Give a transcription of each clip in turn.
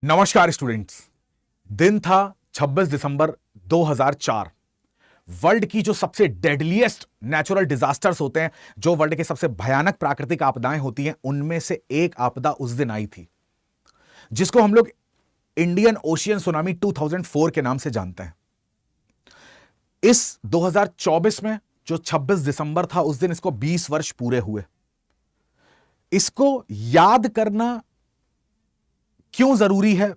नमस्कार स्टूडेंट्स। दिन था 26 दिसंबर 2004। वर्ल्ड की जो सबसे डेडलीस्ट नेचुरल डिजास्टर्स होते हैं, जो वर्ल्ड के सबसे भयानक प्राकृतिक आपदाएं होती हैं, उनमें से एक आपदा उस दिन आई थी जिसको हम लोग इंडियन ओशियन सुनामी 2004 के नाम से जानते हैं। इस 2024 में जो 26 दिसंबर था, उस दिन इसको 20 वर्ष पूरे हुए। इसको याद करना क्यों जरूरी है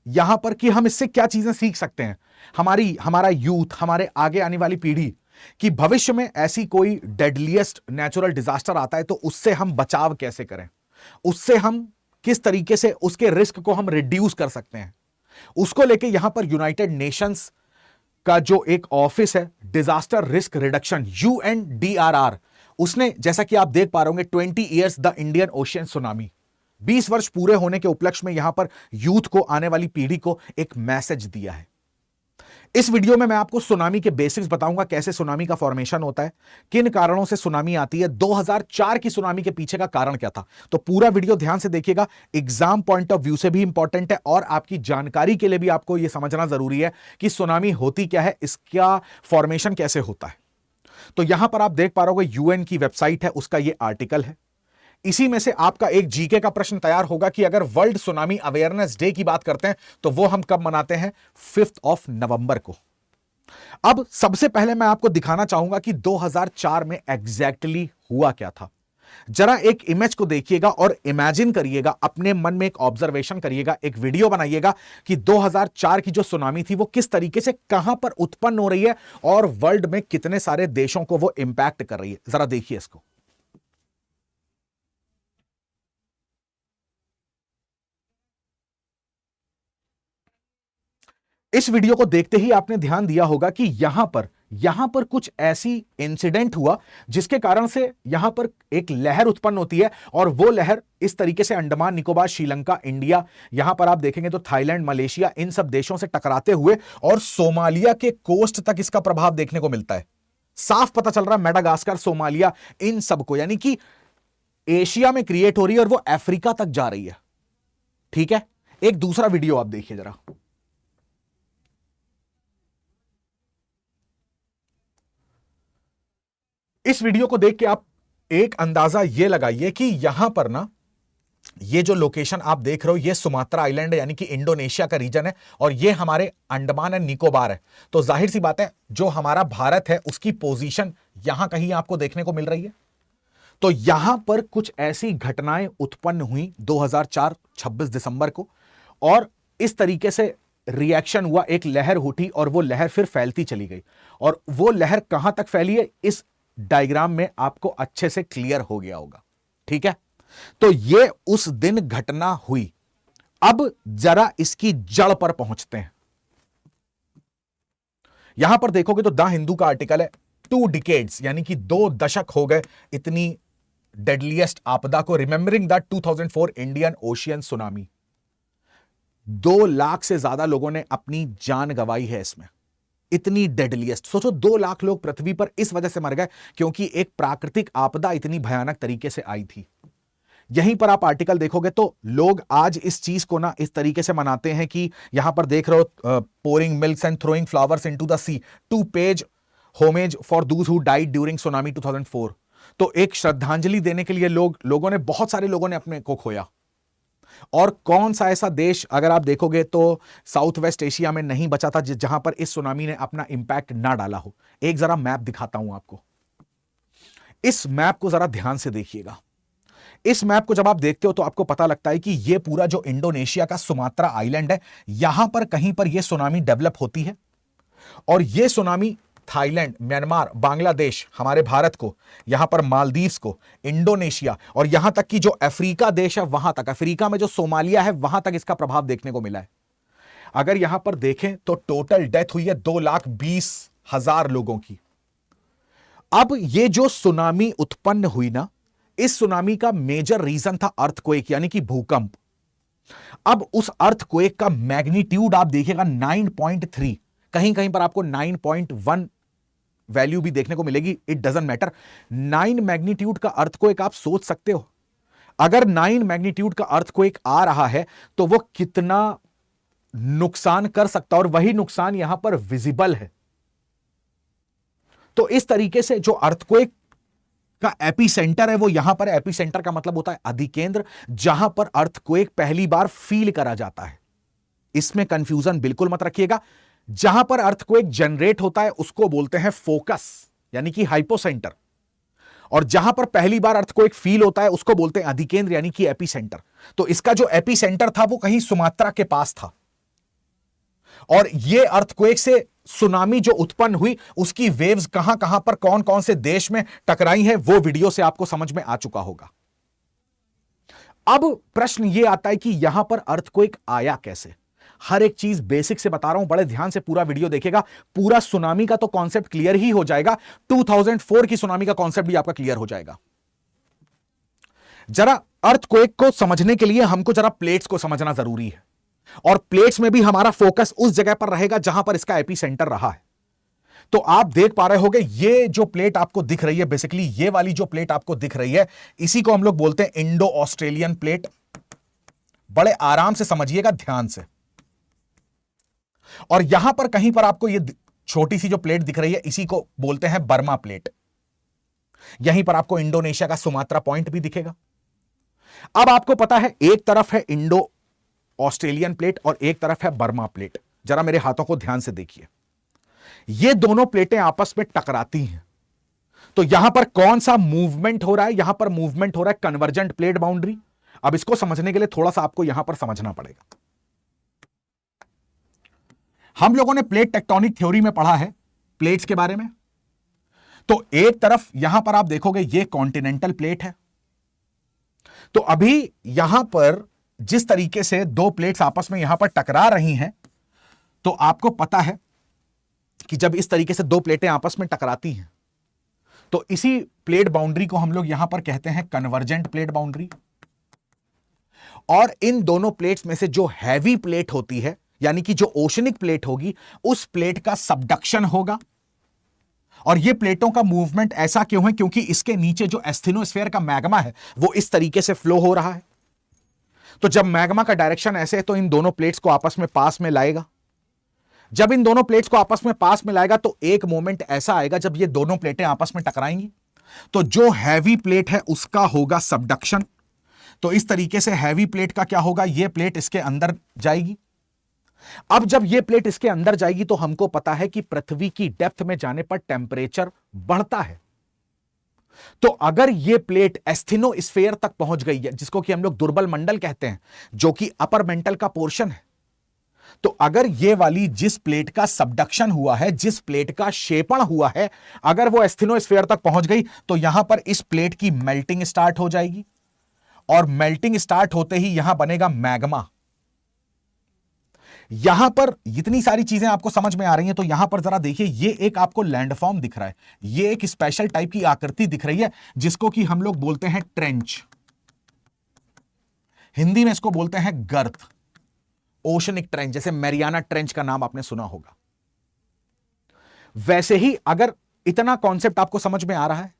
यहां पर, कि हम इससे क्या चीजें सीख सकते हैं, हमारा यूथ, हमारे आगे आने वाली पीढ़ी, कि भविष्य में ऐसी कोई डेडलीस्ट नेचुरल डिजास्टर आता है तो उससे हम बचाव कैसे करें, उससे हम किस तरीके से उसके रिस्क को हम रिड्यूस कर सकते हैं। उसको लेके यहां पर यूनाइटेड नेशंस का जो एक ऑफिस है, डिजास्टर रिस्क रिडक्शन, UNDRR, उसने, जैसा कि आप देख पा रहे होंगे, 20 years the Indian ocean tsunami, 20 वर्ष पूरे होने के उपलक्ष्य में यहां पर यूथ को, आने वाली पीढ़ी को एक मैसेज दिया है। इस वीडियो में मैं आपको सुनामी के बेसिक्स बताऊंगा, कैसे सुनामी का फॉर्मेशन होता है, किन कारणों से सुनामी आती है, 2004 की सुनामी के पीछे का कारण क्या था। तो पूरा वीडियो ध्यान से देखिएगा, एग्जाम पॉइंट ऑफ व्यू से भी इंपॉर्टेंट है और आपकी जानकारी के लिए भी आपको यह समझना जरूरी है कि सुनामी होती क्या है, इसका फॉर्मेशन कैसे होता है। तो यहां पर आप देख पा रहे हो, यूएन की वेबसाइट है, उसका यह आर्टिकल है। इसी में से आपका एक जीके का प्रश्न तैयार होगा कि अगर वर्ल्ड सुनामी अवेयरनेस डे की बात करते हैं तो वो हम कब मनाते हैं, 5 नवंबर को। अब सबसे पहले मैं आपको दिखाना चाहूंगा कि 2004 में एग्जैक्टली हुआ क्या था। जरा एक इमेज को देखिएगा और इमेजिन करिएगा, अपने मन में एक ऑब्जर्वेशन करिएगा, एक वीडियो बनाइएगा कि 2004 की जो सुनामी थी वो किस तरीके से, कहां पर उत्पन्न हो रही है और वर्ल्ड में कितने सारे देशों को वो इंपैक्ट कर रही है। जरा देखिए इसको। इस वीडियो को देखते ही आपने ध्यान दिया होगा कि यहां पर कुछ ऐसी इंसिडेंट हुआ जिसके कारण से यहां पर एक लहर उत्पन्न होती है, और वो लहर इस तरीके से अंडमान निकोबार, श्रीलंका, इंडिया, यहां पर आप देखेंगे तो थाईलैंड, मलेशिया, इन सब देशों से टकराते हुए और सोमालिया के कोस्ट तक इसका प्रभाव देखने को मिलता है। साफ पता चल रहा है मेडागास्कर, सोमालिया, इन सबको, यानी कि एशिया में क्रिएट हो रही है और वो अफ्रीका तक जा रही है। ठीक है, एक दूसरा वीडियो आप देखिए जरा। इस वीडियो को देख के आप एक अंदाजा यह लगाइए कि यहां पर ना, ये जो लोकेशन आप देख रहे हो, ये सुमात्रा आइलैंड है, यानी कि इंडोनेशिया का रीजन है, और ये हमारे अंडमान एंड निकोबार है। तो जाहिर सी बात है, जो हमारा भारत है उसकी पोजीशन यहां कहीं आपको देखने को मिल रही है। तो यहां पर कुछ ऐसी घटनाएं उत्पन्न हुई 2004 26 दिसंबर को, और इस तरीके से रिएक्शन हुआ, एक लहर उठी और वो लहर फिर फैलती चली गई। और वो लहर कहां तक फैली है, इस डायग्राम में आपको अच्छे से क्लियर हो गया होगा। ठीक है, तो ये उस दिन घटना हुई। अब जरा इसकी जड़ पर पहुंचते हैं। यहां पर देखोगे तो द हिंदू का आर्टिकल है, 2 डिकेड्स, यानी कि 2 दशक हो गए इतनी डेडलीस्ट आपदा को, remembering the 2004 Indian ocean tsunami. 2 lakh से ज्यादा लोगों ने अपनी जान गंवाई है इसमें। इतनी डेडलीस्ट, सोचो 2 लाख लोग पृथ्वी पर इस वजह से मर गए क्योंकि एक प्राकृतिक आपदा इतनी भयानक तरीके से आई थी। यहीं पर आप आर्टिकल देखोगे तो लोग आज इस चीज को ना इस तरीके से मनाते हैं कि यहां पर देख रहे हो, pouring milks and throwing flowers into the sea to pay homage for those who died during tsunami 2004। तो एक श्रद्धांजलि देने के लिए लोगों ने, बहुत सारे लोगों ने अपने को खोया। और कौन सा ऐसा देश, अगर आप देखोगे तो साउथ वेस्ट एशिया में नहीं बचा था जहां पर इस सुनामी ने अपना इंपैक्ट ना डाला हो। एक जरा मैप दिखाता हूं आपको, इस मैप को जरा ध्यान से देखिएगा। इस मैप को जब आप देखते हो तो आपको पता लगता है कि यह पूरा जो इंडोनेशिया का सुमात्रा आइलैंड है, यहां पर कहीं पर यह सुनामी डेवलप होती है, और यह सुनामी थाईलैंड, म्यांमार, बांग्लादेश, हमारे भारत को, यहां पर मालदीव्स को, इंडोनेशिया, और यहां तक कि जो अफ्रीका देश है वहां तक, अफ्रीका में जो सोमालिया है वहां तक इसका प्रभाव देखने को मिला है। अगर यहां पर देखें तो टोटल डेथ हुई है 2,20,000 लोगों की। अब ये जो सुनामी उत्पन्न हुई ना, इस सुनामी का मेजर रीजन था अर्थक्वेक, यानी कि भूकंप। अब उस अर्थक्वेक का मैग्नीट्यूड आप देखिएगा 9.3, कहीं कहीं पर आपको 9.1 वैल्यू भी देखने को मिलेगी, इट डजंट मैटर। 9 मैग्नीट्यूड का अर्थक्वेक आप सोच सकते हो। अगर 9 मैग्नीट्यूड का अर्थक्वेक आ रहा है तो वो कितना नुकसान कर सकता है, और वही नुकसान यहां पर विजिबल है। तो इस तरीके से जो अर्थक्वेक का एपिसेंटर है वो यहां पर, एपिसेंटर का मतलब होता है अधिकेंद्र, जहां पर अर्थक्वेक पहली बार फील करा जाता है। इसमें कंफ्यूजन बिल्कुल मत रखिएगा। जहां पर अर्थक्वेक जनरेट होता है उसको बोलते हैं फोकस, यानी कि हाइपोसेंटर, और जहां पर पहली बार अर्थक्वेक फील होता है उसको बोलते हैं अधिकेंद्र, यानी कि एपिसेंटर। तो इसका जो एपिसेंटर था वो कहीं सुमात्रा के पास था, और ये अर्थक्वेक से सुनामी जो उत्पन्न हुई उसकी वेव्स कहां कहां पर कौन कौन से देश में टकराई है वो वीडियो से आपको समझ में आ चुका होगा। अब प्रश्न यह आता है कि यहां पर अर्थक्वेक आया कैसे। हर एक चीज बेसिक से बता रहा हूं, बड़े ध्यान से पूरा वीडियो देखिएगा। पूरा सुनामी का तो कॉन्सेप्ट क्लियर ही हो जाएगा, 2004 की सुनामी का कॉन्सेप्ट भी आपका क्लियर हो जाएगा। जरा अर्थक्वेक को समझने के लिए हमको जरा प्लेट्स को समझना जरूरी है, और प्लेट्स में भी हमारा फोकस उस जगह पर रहेगा जहां पर इसका एपिसेंटर रहा है। तो आप देख पा रहे होंगे ये जो प्लेट आपको दिख रही है, बेसिकली ये वाली जो प्लेट आपको दिख रही है, इसी को हम लोग बोलते हैं इंडो ऑस्ट्रेलियन प्लेट। बड़े आराम से समझिएगा, ध्यान से। और यहां पर कहीं पर आपको ये छोटी सी जो प्लेट दिख रही है इसी को बोलते हैं बर्मा प्लेट। यहीं पर आपको इंडोनेशिया का सुमात्रा पॉइंट भी दिखेगा। अब आपको पता है एक तरफ है इंडो ऑस्ट्रेलियन प्लेट और एक तरफ है बर्मा प्लेट। जरा मेरे हाथों को ध्यान से देखिए, ये दोनों प्लेटें आपस में टकराती हैं। तो यहां पर कौन सा मूवमेंट हो रहा है? यहां पर मूवमेंट हो रहा है कन्वर्जेंट प्लेट बाउंड्री। अब इसको समझने के लिए थोड़ा सा आपको यहां पर समझना पड़ेगा। हम लोगों ने प्लेट टेक्टोनिक थ्योरी में पढ़ा है प्लेट्स के बारे में। तो एक तरफ यहां पर आप देखोगे ये कॉन्टिनेंटल प्लेट है। तो अभी यहां पर जिस तरीके से दो प्लेट्स आपस में यहां पर टकरा रही हैं, तो आपको पता है कि जब इस तरीके से दो प्लेटें आपस में टकराती हैं तो इसी प्लेट बाउंड्री को हम लोग यहां पर कहते हैं कन्वर्जेंट प्लेट बाउंड्री। और इन दोनों प्लेट्स में से जो हैवी प्लेट होती है, यानी कि जो ओशनिक प्लेट होगी, उस प्लेट का सबडक्शन होगा। और ये प्लेटों का मूवमेंट ऐसा क्यों है? क्योंकि इसके नीचे जो एस्थेनोस्फीयर का मैग्मा है वो इस तरीके से फ्लो हो रहा है। तो जब मैग्मा का डायरेक्शन ऐसे है तो इन दोनों प्लेट्स को आपस में पास में लाएगा। जब इन दोनों प्लेट्स को आपस में पास में लाएगा तो एक मोमेंट ऐसा आएगा जब ये दोनों प्लेटें आपस में टकराएंगी, तो जो हैवी प्लेट है उसका होगा सबडक्शन। तो इस तरीके से हैवी प्लेट का क्या होगा? ये प्लेट इसके अंदर जाएगी। अब जब ये प्लेट इसके अंदर जाएगी तो हमको पता है कि पृथ्वी की डेप्थ में जाने पर टेम्परेचर बढ़ता है। तो अगर ये प्लेट एस्थेनोस्फीयर तक पहुंच गई है, जिसको कि हम लोग दुर्बल मंडल कहते हैं, जो कि अपर मेंटल का पोर्शन है, तो अगर ये वाली जिस प्लेट का सबडक्शन हुआ है, जिस प्लेट का क्षेपण हुआ है, अगर वो एस्थेनोस्फीयर तक पहुंच गई तो यहां पर इस प्लेट की मेल्टिंग स्टार्ट हो जाएगी। और मेल्टिंग स्टार्ट होते ही यहां बनेगा मैग्मा। यहां पर इतनी सारी चीजें आपको समझ में आ रही हैं, तो यहां पर जरा देखिए, ये एक आपको लैंडफॉर्म दिख रहा है, ये एक स्पेशल टाइप की आकृति दिख रही है जिसको कि हम लोग बोलते हैं ट्रेंच। हिंदी में इसको बोलते हैं गर्त, ओशनिक ट्रेंच। जैसे मैरियाना ट्रेंच का नाम आपने सुना होगा। वैसे ही अगर इतना कॉन्सेप्ट आपको समझ में आ रहा है,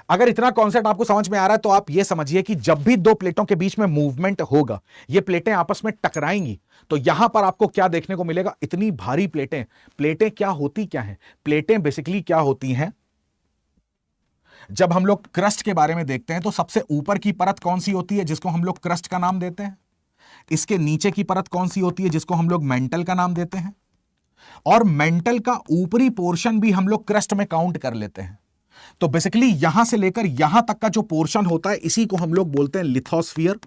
अगर इतना कॉन्सेप्ट आपको समझ में आ रहा है, तो आप यह समझिए कि जब भी दो प्लेटों के बीच में मूवमेंट होगा, ये प्लेटें आपस में टकराएंगी, तो यहां पर आपको क्या देखने को मिलेगा? इतनी भारी प्लेटें। प्लेटें क्या होती क्या हैं? प्लेटें बेसिकली क्या होती हैं? जब हम लोग क्रस्ट के बारे में देखते हैं तो सबसे ऊपर की परत कौन सी होती है, जिसको हम लोग क्रस्ट का नाम देते हैं? इसके नीचे की परत कौन सी होती है, जिसको हम लोग मेंटल का नाम देते हैं? और मेंटल का ऊपरी पोर्शन भी हम लोग क्रस्ट में काउंट कर लेते हैं। तो बेसिकली यहां से लेकर यहां तक का जो पोर्शन होता है, इसी को हम लोग बोलते हैं लिथोस्फीयर,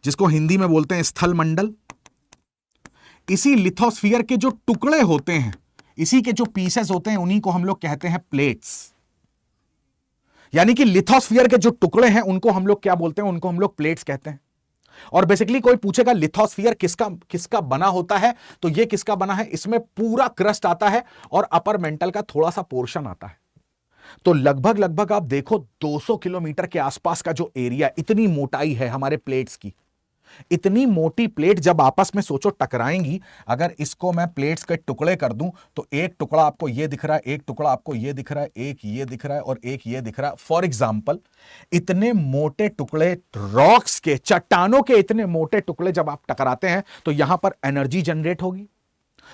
जिसको हिंदी में बोलते हैं स्थल मंडल। इसी लिथोस्फीयर के जो टुकड़े होते हैं, इसी के जो पीसेस होते हैं, उन्हीं को हम लोग कहते हैं प्लेट्स। यानी कि लिथोस्फीयर के जो टुकड़े हैं उनको हम लोग क्या बोलते हैं? उनको हम लोग प्लेट्स कहते हैं। और बेसिकली कोई पूछेगा लिथोस्फीयर किसका बना होता है, तो ये किसका बना है? इसमें पूरा क्रस्ट आता है और अपर मेंटल का थोड़ा सा पोर्शन आता है। तो लगभग आप देखो 200 किलोमीटर के आसपास का जो एरिया, इतनी मोटाई है हमारे प्लेट्स की। इतनी मोटी प्लेट जब आपस में सोचो टकराएंगी, अगर इसको मैं प्लेट्स के टुकड़े कर दूं तो एक टुकड़ा आपको ये दिख रहा है, एक टुकड़ा आपको ये दिख रहा है, एक ये दिख रहा है और एक ये दिख रहा है। फॉर एग्जाम्पल, इतने मोटे टुकड़े रॉक्स के, चट्टानों के इतने मोटे टुकड़े जब आप टकराते हैं तो यहां पर एनर्जी जनरेट होगी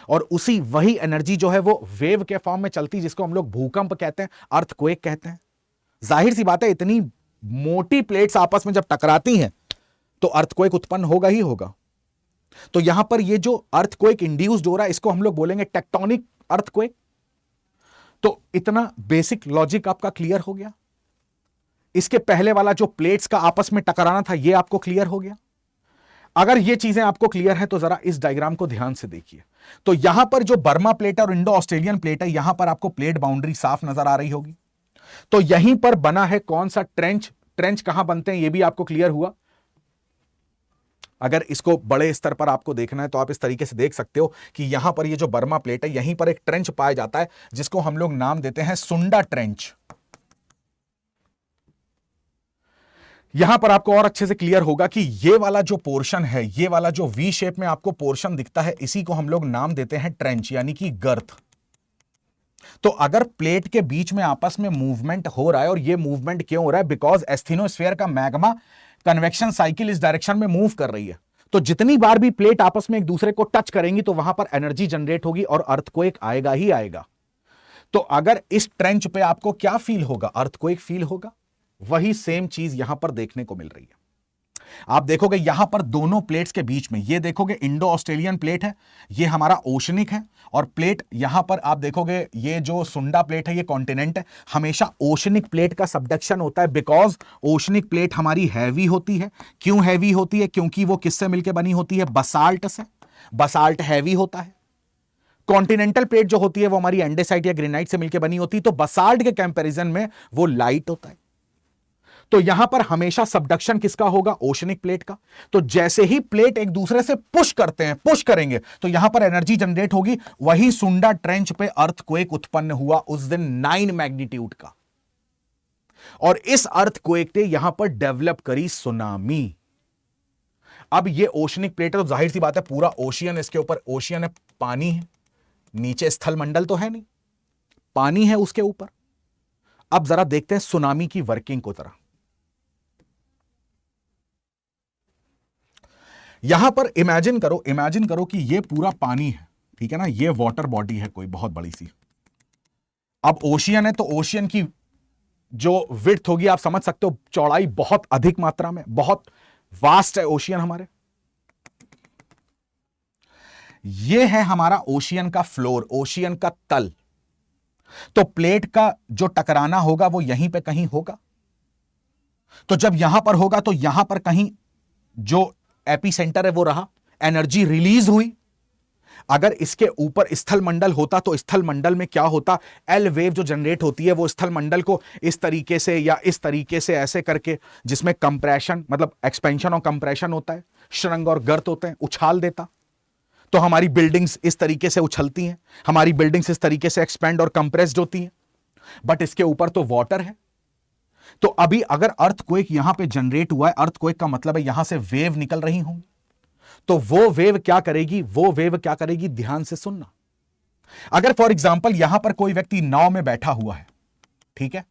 और उसी वही एनर्जी जो है वो वेव के फॉर्म में चलती, जिसको हम लोग भूकंप कहते हैं, अर्थक्वेक कहते हैं। जाहिर सी बात है, इतनी मोटी प्लेट्स आपस में जब टकराती हैं तो अर्थक्वेक उत्पन्न होगा ही होगा। तो यहां पर ये जो अर्थक्वेक इंड्यूस्ड हो रहा है इसको हम लोग बोलेंगे टेक्टोनिक अर्थक्वेक। तो इतना बेसिक लॉजिक आपका क्लियर हो गया। इसके पहले वाला जो प्लेट्स का आपस में टकराना था ये आपको क्लियर हो गया। अगर ये चीजें आपको क्लियर हैं तो जरा इस डायग्राम को ध्यान से देखिए। तो यहां पर जो बर्मा प्लेट है और इंडो ऑस्ट्रेलियन प्लेट है, यहां पर आपको प्लेट बाउंड्री साफ नजर आ रही होगी। तो यहीं पर बना है कौन सा ट्रेंच, ट्रेंच कहां बनते हैं ये भी आपको क्लियर हुआ। अगर इसको बड़े स्तर पर आपको देखना है तो आप इस तरीके से देख सकते हो कि यहां पर ये जो बर्मा प्लेट है यहीं पर एक ट्रेंच पाया जाता है जिसको हम लोग नाम देते हैं सुंडा ट्रेंच। यहां पर आपको और अच्छे से क्लियर होगा कि ये वाला जो पोर्शन है, ये वाला जो वी शेप में आपको पोर्शन दिखता है, इसी को हम लोग नाम देते हैं ट्रेंच यानी कि गर्थ। तो अगर प्लेट के बीच में आपस में मूवमेंट हो रहा है, और ये मूवमेंट क्यों हो रहा है, बिकॉज एस्थेनोस्फीयर का मैग्मा कन्वेक्शन साइकिल इस डायरेक्शन में मूव कर रही है। तो जितनी बार भी प्लेट आपस में एक दूसरे को टच करेंगी तो वहां पर एनर्जी जनरेट होगी और अर्थक्वेक आएगा ही आएगा। तो अगर इस ट्रेंच पे आपको क्या फील होगा, अर्थक्वेक फील होगा। वही सेम चीज यहां पर देखने को मिल रही है। आप देखोगे यहां पर दोनों प्लेट्स के बीच में, ये देखोगे इंडो ऑस्ट्रेलियन प्लेट है, ये हमारा ओशनिक है, और प्लेट यहां पर आप देखोगे ये जो सुंडा प्लेट है ये कॉन्टिनेंट है। हमेशा ओशनिक प्लेट का सबडक्शन होता है बिकॉज ओशनिक प्लेट हमारी हैवी होती है। क्यों हैवी होती है? क्योंकि वो किससे मिलकर बनी होती है? बसाल्ट से। बसाल्ट हैवी होता है। कॉन्टिनेंटल प्लेट जो होती है वो हमारी एंडेसाइट या ग्रेनाइट से मिलकर बनी होती है, तो बसाल्ट के कंपैरिजन में वो लाइट होता है। तो यहां पर हमेशा सबडक्शन किसका होगा? ओशनिक प्लेट का। तो जैसे ही प्लेट एक दूसरे से पुश करते हैं, पुश करेंगे, तो यहां पर एनर्जी जनरेट होगी। वही सुंडा ट्रेंच पे अर्थक्वेक उत्पन्न हुआ उस दिन 9 मैग्नीट्यूड का, और इस अर्थक्वेक ने यहां पर डेवलप करी सुनामी। अब ये ओशनिक प्लेट है तो जाहिर सी बात है पूरा ओशियन, इसके ऊपर ओशियन है, पानी है, नीचे स्थल मंडल तो है नहीं, पानी है उसके ऊपर। अब जरा देखते हैं सुनामी की वर्किंग को जरा। यहां पर इमेजिन करो कि ये पूरा पानी है, ठीक है ना, ये वाटर बॉडी है कोई बहुत बड़ी सी। अब ओशियन है तो ओशियन की जो विड्थ होगी आप समझ सकते हो, चौड़ाई बहुत अधिक मात्रा में, बहुत वास्ट है ओशियन हमारे। ये है हमारा ओशियन का फ्लोर, ओशियन का तल। तो प्लेट का जो टकराना होगा वो यहीं पे कहीं होगा। तो जब यहां पर होगा तो यहां पर कहीं जो एपी सेंटर है वो रहा, एनर्जी रिलीज हुई। अगर इसके ऊपर स्थल मंडल होता तो स्थल मंडल में क्या होता, एल वेव जो जनरेट होती है वो स्थल मंडल को इस तरीके से या इस तरीके से ऐसे करके, जिसमें कंप्रेशन मतलब एक्सपेंशन और कंप्रेशन होता है, शृंग और गर्त होते हैं, उछाल देता। तो हमारी बिल्डिंग्स इस तरीके से उछलती हैं, हमारी बिल्डिंग्स इस तरीके से एक्सपेंड और कंप्रेस्ड होती हैं। बट इसके ऊपर तो वाटर है। तो अभी अगर अर्थक्वेक यहां पे जनरेट हुआ है, अर्थक्वेक का मतलब है यहां से वेव निकल रही होंगी। तो वो वेव क्या करेगी, ध्यान से सुनना। अगर फॉर एग्जांपल यहां पर कोई व्यक्ति नाव में बैठा हुआ है, ठीक है,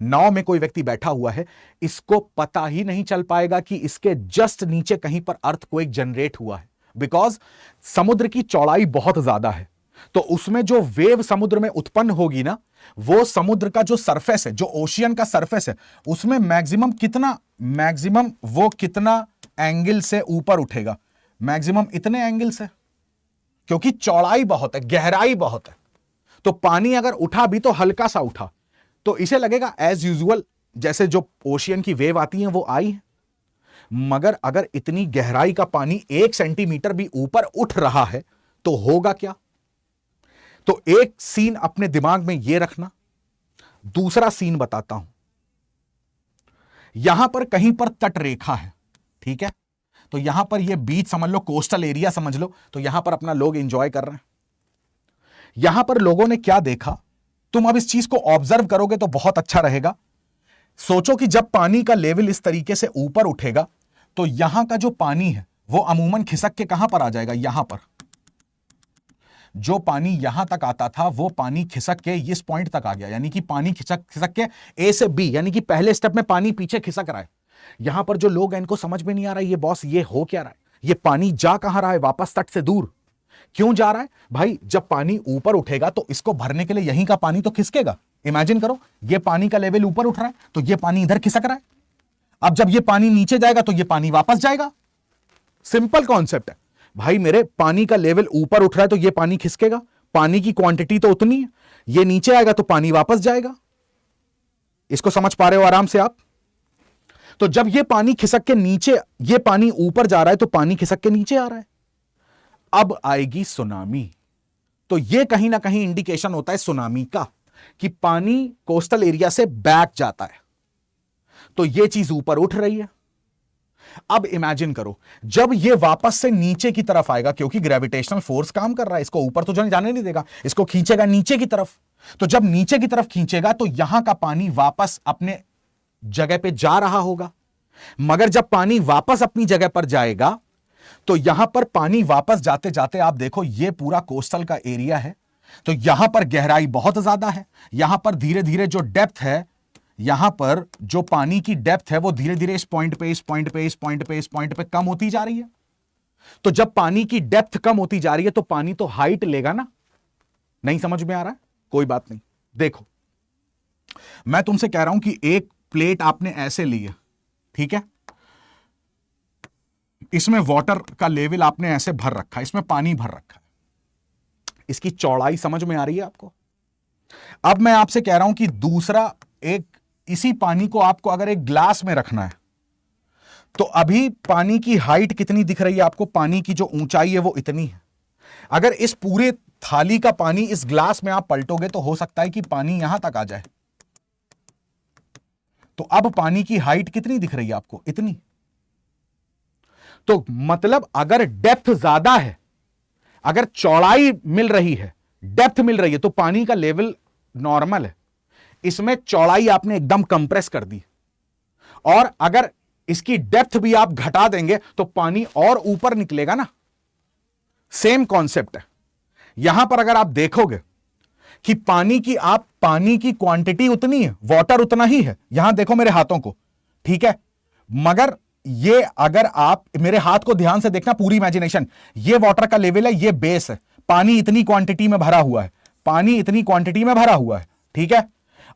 नाव में कोई व्यक्ति बैठा हुआ है, इसको पता ही नहीं चल पाएगा कि इसके जस्ट नीचे कहीं पर अर्थक्वेक जनरेट हुआ है, बिकॉज समुद्र की चौड़ाई बहुत ज्यादा है। तो उसमें जो वेव समुद्र में उत्पन्न होगी ना, वो समुद्र का जो सरफेस है, जो ओशियन का सरफेस है, उसमें मैक्सिमम वो कितना एंगल से ऊपर उठेगा, मैक्सिमम इतने एंगल से, क्योंकि चौड़ाई बहुत है, गहराई बहुत है। तो पानी अगर उठा भी तो हल्का सा उठा, तो इसे लगेगा एज यूजुअल जैसे जो ओशियन की वेव आती है वो आई है। मगर अगर इतनी गहराई का पानी 1 सेंटीमीटर भी ऊपर उठ रहा है तो होगा क्या? तो एक सीन अपने दिमाग में यह रखना। दूसरा सीन बताता हूं। यहां पर कहीं पर तट रेखा है, ठीक है, तो यहां पर यह बीच समझ लो, कोस्टल एरिया समझ लो। तो यहां पर अपना लोग एंजॉय कर रहे हैं। यहां पर लोगों ने क्या देखा, तुम अब इस चीज को ऑब्जर्व करोगे तो बहुत अच्छा रहेगा। सोचो कि जब पानी का लेवल इस तरीके से ऊपर उठेगा तो यहां का जो पानी है वो अमूमन खिसक के कहां पर आ जाएगा, यहां पर। जो पानी यहां तक आता था वो पानी खिसक के इस पॉइंट तक आ गया, यानी कि पानी खिसक के ए से बी, यानी कि पहले स्टेप में पानी पीछे खिसक रहा है। यहां पर जो लोग हैं इनको समझ में नहीं आ रहा है, ये बॉस ये हो क्या रहा है, ये पानी जा कहां रहा है, वापस तट से दूर क्यों जा रहा है भाई? जब पानी ऊपर उठेगा तो इसको भरने के लिए यहीं का पानी तो खिसकेगा। इमेजिन करो, ये पानी का लेवल ऊपर उठ रहा है तो ये पानी इधर खिसक रहा है। अब जब ये पानी नीचे जाएगा तो ये पानी वापस जाएगा। सिंपल कॉन्सेप्ट है भाई मेरे, पानी का लेवल ऊपर उठ रहा है तो ये पानी खिसकेगा, पानी की क्वांटिटी तो उतनी है, ये नीचे आएगा तो पानी वापस जाएगा। इसको समझ पा रहे हो आराम से आप? तो जब ये पानी खिसक के नीचे, ये पानी ऊपर जा रहा है तो पानी खिसक के नीचे आ रहा है। अब आएगी सुनामी, तो ये कहीं ना कहीं इंडिकेशन होता है सुनामी का कि पानी कोस्टल एरिया से बैक जाता है, तो ये चीज ऊपर उठ रही है। अब इमेजिन करो जब ये वापस से नीचे की तरफ आएगा, क्योंकि ग्रेविटेशनल फोर्स काम कर रहा है, इसको ऊपर तो जाने नहीं देगा, इसको खींचेगा नीचे की तरफ। तो जब नीचे की तरफ खींचेगा तो यहां का पानी वापस अपने जगह पे जा रहा होगा, मगर जब पानी वापस अपनी जगह पर जाएगा तो यहां पर पानी वापस जाते जाते आप देखो ये पूरा कोस्टल का एरिया है, तो यहां पर गहराई बहुत ज्यादा है, यहां पर धीरे धीरे जो डेप्थ है, यहां पर जो पानी की डेप्थ है वो धीरे धीरे इस पॉइंट पे, इस पॉइंट पे, इस पॉइंट पे, इस पॉइंट पे कम होती जा रही है। तो जब पानी की डेप्थ कम होती जा रही है तो पानी तो हाइट लेगा ना। नहीं समझ में आ रहा है? कोई बात नहीं, देखो मैं तुमसे कह रहा हूं कि एक प्लेट आपने ऐसे ली है, ठीक है, इसमें वाटर का लेवल आपने ऐसे भर रखा है, इसमें पानी भर रखा है, इसकी चौड़ाई समझ में आ रही है आपको? अब मैं आपसे कह रहा हूं कि दूसरा एक, इसी पानी को आपको अगर एक ग्लास में रखना है तो अभी पानी की हाइट कितनी दिख रही है आपको? पानी की जो ऊंचाई है वो इतनी है। अगर इस पूरे थाली का पानी इस ग्लास में आप पलटोगे तो हो सकता है कि पानी यहां तक आ जाए। तो अब पानी की हाइट कितनी दिख रही है आपको? इतनी। तो मतलब अगर डेप्थ ज्यादा है, अगर चौड़ाई मिल रही है, डेप्थ मिल रही है, तो पानी का लेवल नॉर्मल है। इसमें चौड़ाई आपने एकदम कंप्रेस कर दी, और अगर इसकी डेप्थ भी आप घटा देंगे तो पानी और ऊपर निकलेगा ना। सेम कॉन्सेप्ट है यहां पर। अगर आप देखोगे कि पानी की क्वांटिटी उतनी है, वाटर उतना ही है, यहां देखो मेरे हाथों को, ठीक है, मगर ये अगर आप मेरे हाथ को ध्यान से देखना, पूरी इमेजिनेशन, ये वाटर का लेवल है, ये बेस है, पानी इतनी क्वांटिटी में भरा हुआ है, पानी इतनी क्वांटिटी में भरा हुआ है, ठीक है।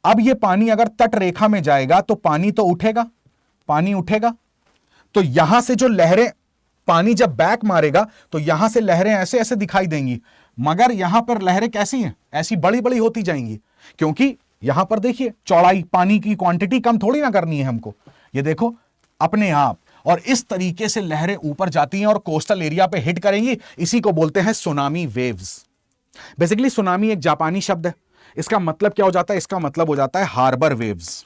अब ये पानी अगर तट रेखा में जाएगा तो पानी तो उठेगा, पानी उठेगा, तो यहां से जो लहरें, पानी जब बैक मारेगा तो यहां से लहरें ऐसे ऐसे दिखाई देंगी, मगर यहां पर लहरें कैसी हैं? ऐसी बड़ी बड़ी होती जाएंगी, क्योंकि यहां पर देखिए चौड़ाई, पानी की क्वांटिटी कम थोड़ी ना करनी है हमको, ये देखो अपने आप। और इस तरीके से लहरें ऊपर जाती हैं और कोस्टल एरिया पे हिट करेंगी। इसी को बोलते हैं सुनामी वेव्स। बेसिकली सुनामी एक जापानी शब्द है, इसका मतलब क्या हो जाता है? इसका मतलब हो जाता है हार्बर वेव्स,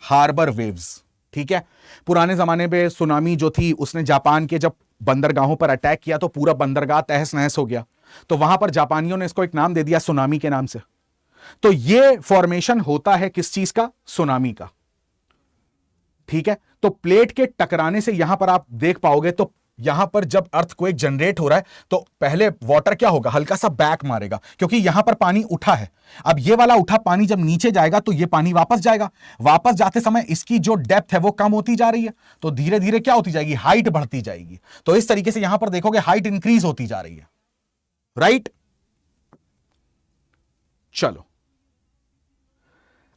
हार्बर वेव्स, ठीक है। पुराने जमाने में सुनामी जो थी उसने जापान के जब बंदरगाहों पर अटैक किया तो पूरा बंदरगाह तहस नहस हो गया, तो वहां पर जापानियों ने इसको एक नाम दे दिया सुनामी के नाम से। तो ये फॉर्मेशन होता है किस चीज का? सुनामी का, ठीक है। तो प्लेट के टकराने से यहां पर आप देख पाओगे, तो यहां पर जब अर्थक्वेक जनरेट हो रहा है तो पहले वाटर क्या होगा? हल्का सा बैक मारेगा, क्योंकि यहां पर पानी उठा है। अब ये वाला उठा पानी जब नीचे जाएगा तो ये पानी वापस जाएगा, वापस जाते समय इसकी जो डेप्थ है वो कम होती जा रही है, तो धीरे धीरे क्या होती जाएगी? हाइट बढ़ती जाएगी। तो इस तरीके से यहां पर देखोगे हाइट इंक्रीज होती जा रही है, राइट। चलो,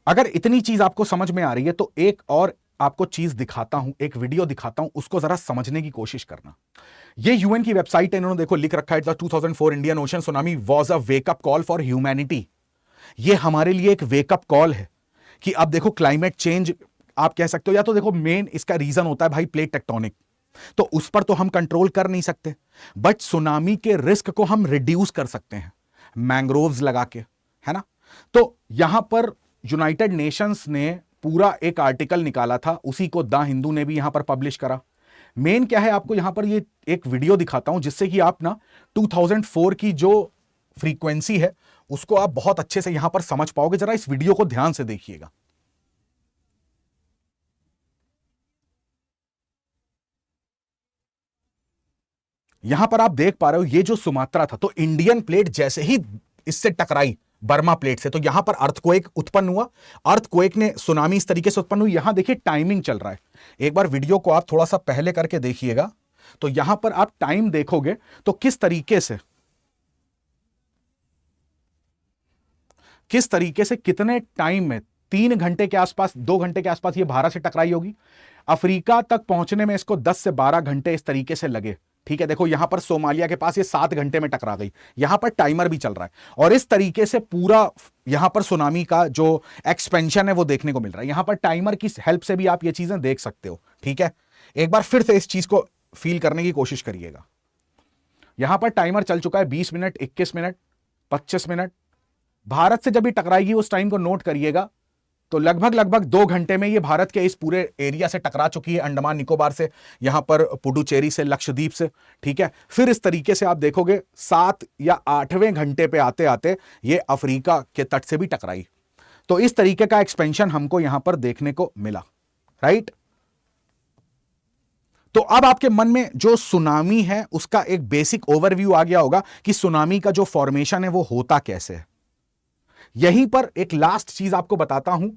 अगर इतनी चीज आपको समझ में आ रही है तो एक और आपको चीज दिखाता हूं, एक वीडियो दिखाता हूं, उसको जरा समझने की कोशिश करना। ये यूएन की वेबसाइट है, इन्होंने देखो लिख रखा है, 2004 Indian ocean tsunami was a wake up call for humanity. ये हमारे लिए एक वेकअप कॉल है कि अब देखो क्लाइमेट चेंज आप कह सकते हो, या तो देखो मेन इसका रीजन होता है भाई प्लेट टेक्टोनिक, तो उस पर तो हम कंट्रोल कर नहीं सकते, बट सुनामी के रिस्क को हम रिड्यूस कर सकते हैं मैंग्रोव्स लगा के, है ना। तो यहां पर यूनाइटेड नेशंस ने पूरा एक आर्टिकल निकाला था, उसी को द हिंदू ने भी यहां पर पब्लिश करा। मेन क्या है, आपको यहां पर ये एक वीडियो दिखाता हूं जिससे कि आप ना 2004 की जो फ्रीक्वेंसी है उसको आप बहुत अच्छे से यहां पर समझ पाओगे। जरा इस वीडियो को ध्यान से देखिएगा। यहां पर आप देख पा रहे हो ये जो सुमात्रा था, तो इंडियन प्लेट जैसे ही इससे टकराई बर्मा प्लेट से, तो यहां पर अर्थक्वेक उत्पन्न हुआ। अर्थक्वेक ने सुनामी इस तरीके से उत्पन्न हुई। यहां देखिए टाइमिंग चल रहा है, एक बार वीडियो को आप थोड़ा सा पहले करके देखिएगा, तो यहां पर आप टाइम देखोगे तो किस तरीके से कितने टाइम में, 3 घंटे के आसपास, 2 घंटे के आसपास ये भारत से टकराई होगी। अफ्रीका तक पहुंचने में इसको 10 से 12 घंटे इस तरीके से लगे। ठीक है, देखो यहां पर सोमालिया के पास ये 7 घंटे में टकरा गई। यहां पर टाइमर भी चल रहा है और इस तरीके से पूरा यहां पर सुनामी का जो एक्सपेंशन है वो देखने को मिल रहा है। यहां पर टाइमर की हेल्प से भी आप ये चीजें देख सकते हो। ठीक है, एक बार फिर से इस चीज को फील करने की कोशिश करिएगा। यहां पर टाइमर चल चुका है 20 मिनट, 21 मिनट, 25 मिनट। भारत से जब भी टकराएगी उस टाइम को नोट करिएगा, तो लगभग 2 घंटे में ये भारत के इस पूरे एरिया से टकरा चुकी है, अंडमान निकोबार से, यहां पर पुडुचेरी से, लक्षद्वीप से। ठीक है, फिर इस तरीके से आप देखोगे 7 या 8वें घंटे पे आते आते ये अफ्रीका के तट से भी टकराई। तो इस तरीके का एक्सपेंशन हमको यहां पर देखने को मिला, राइट। तो अब आपके मन में जो सुनामी है उसका एक बेसिक ओवरव्यू आ गया होगा कि सुनामी का जो फॉर्मेशन है वो होता कैसे है। यहीं पर एक लास्ट चीज आपको बताता हूं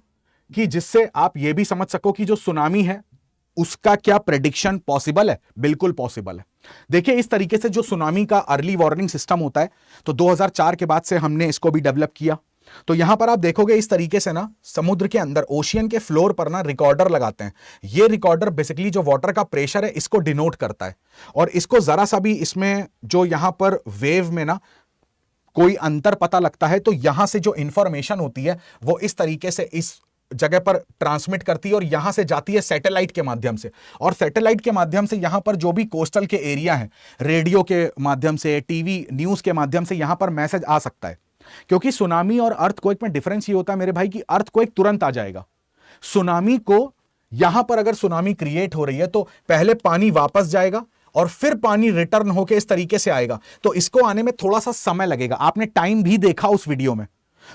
कि जिससे आप यह भी समझ सको कि जो सुनामी है उसका क्या प्रेडिक्शन पॉसिबल है। बिल्कुल पॉसिबल है। देखिए इस तरीके से जो सुनामी का अर्ली वार्निंग सिस्टम होता है, तो 2004 के बाद से हमने इसको भी डेवलप किया। तो यहां पर आप देखोगे इस तरीके से ना, समुद्र के अंदर ओशियन के फ्लोर पर ना रिकॉर्डर लगाते हैं। ये रिकॉर्डर बेसिकली जो वाटर का प्रेशर है इसको डिनोट करता है, और इसको जरा सा भी इसमें जो यहां पर वेव में ना कोई अंतर पता लगता है, तो यहां से जो इंफॉर्मेशन होती है वो इस तरीके से इस जगह पर ट्रांसमिट करती है और यहां से जाती है सैटेलाइट के माध्यम से। और सैटेलाइट के माध्यम से यहां पर जो भी कोस्टल के एरिया है, रेडियो के माध्यम से, टीवी न्यूज के माध्यम से यहां पर मैसेज आ सकता है। क्योंकि सुनामी और अर्थक्वेक में डिफरेंस ये होता है मेरे भाई कि अर्थक्वेक तुरंत आ जाएगा। सुनामी को, यहां पर अगर सुनामी क्रिएट हो रही है तो पहले पानी वापस जाएगा और फिर पानी रिटर्न होके इस तरीके से आएगा, तो इसको आने में थोड़ा सा समय लगेगा। आपने टाइम भी देखा उस वीडियो में।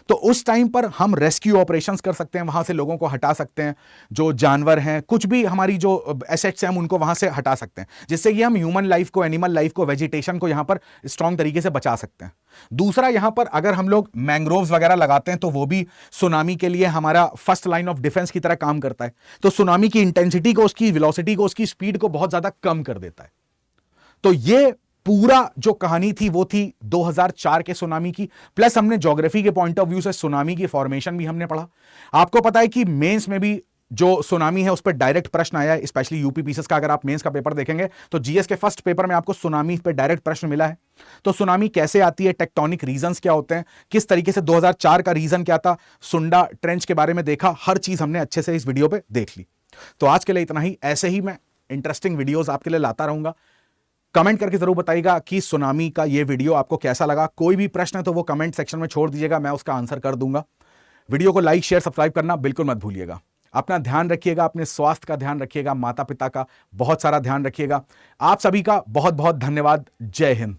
तो उस टाइम पर हम रेस्क्यू ऑपरेशंस कर सकते हैं, वहां से लोगों को हटा सकते हैं, जो जानवर हैं, कुछ भी हमारी जो एसेट्स हैं हम उनको वहां से हटा सकते हैं, जिससे कि हम ह्यूमन लाइफ को, एनिमल लाइफ को, वेजिटेशन को यहां पर स्ट्रॉन्ग तरीके से बचा सकते हैं। दूसरा, यहां पर अगर हम लोग मैंग्रोव्स वगैरह लगाते हैं तो वो भी सुनामी के लिए हमारा फर्स्ट लाइन ऑफ डिफेंस की तरह काम करता है। तो सुनामी की इंटेंसिटी को, उसकी वेलोसिटी को, उसकी स्पीड को बहुत ज्यादा कम कर देता है। तो ये पूरा जो कहानी थी वो थी 2004 के सुनामी की, प्लस हमने ज्योग्राफी के पॉइंट ऑफ व्यू से सुनामी की फॉर्मेशन भी हमने पढ़ा। आपको पता है कि मेंस में भी जो सुनामी है उस पर डायरेक्ट प्रश्न आया है, स्पेशली यूपी पीसीएस का। अगर आप मेंस का पेपर देखेंगे तो जीएस के फर्स्ट पेपर में आपको सुनामी पे डायरेक्ट प्रश्न मिला है। तो सुनामी कैसे आती है, टेक्टोनिक रीजंस क्या होते हैं, किस तरीके से 2004 का रीजन क्या था, सुंडा ट्रेंच के बारे में देखा, हर चीज हमने अच्छे से इस वीडियो पे देख ली। तो आज के लिए इतना ही। ऐसे ही मैं इंटरेस्टिंग वीडियोज आपके लिए लाता रहूंगा। कमेंट करके जरूर बताइएगा कि सुनामी का ये वीडियो आपको कैसा लगा। कोई भी प्रश्न है तो वो कमेंट सेक्शन में छोड़ दीजिएगा, मैं उसका आंसर कर दूंगा। वीडियो को लाइक, शेयर, सब्सक्राइब करना बिल्कुल मत भूलिएगा। अपना ध्यान रखिएगा, अपने स्वास्थ्य का ध्यान रखिएगा, माता पिता का बहुत सारा ध्यान रखिएगा। आप सभी का बहुत बहुत धन्यवाद। जय हिंद।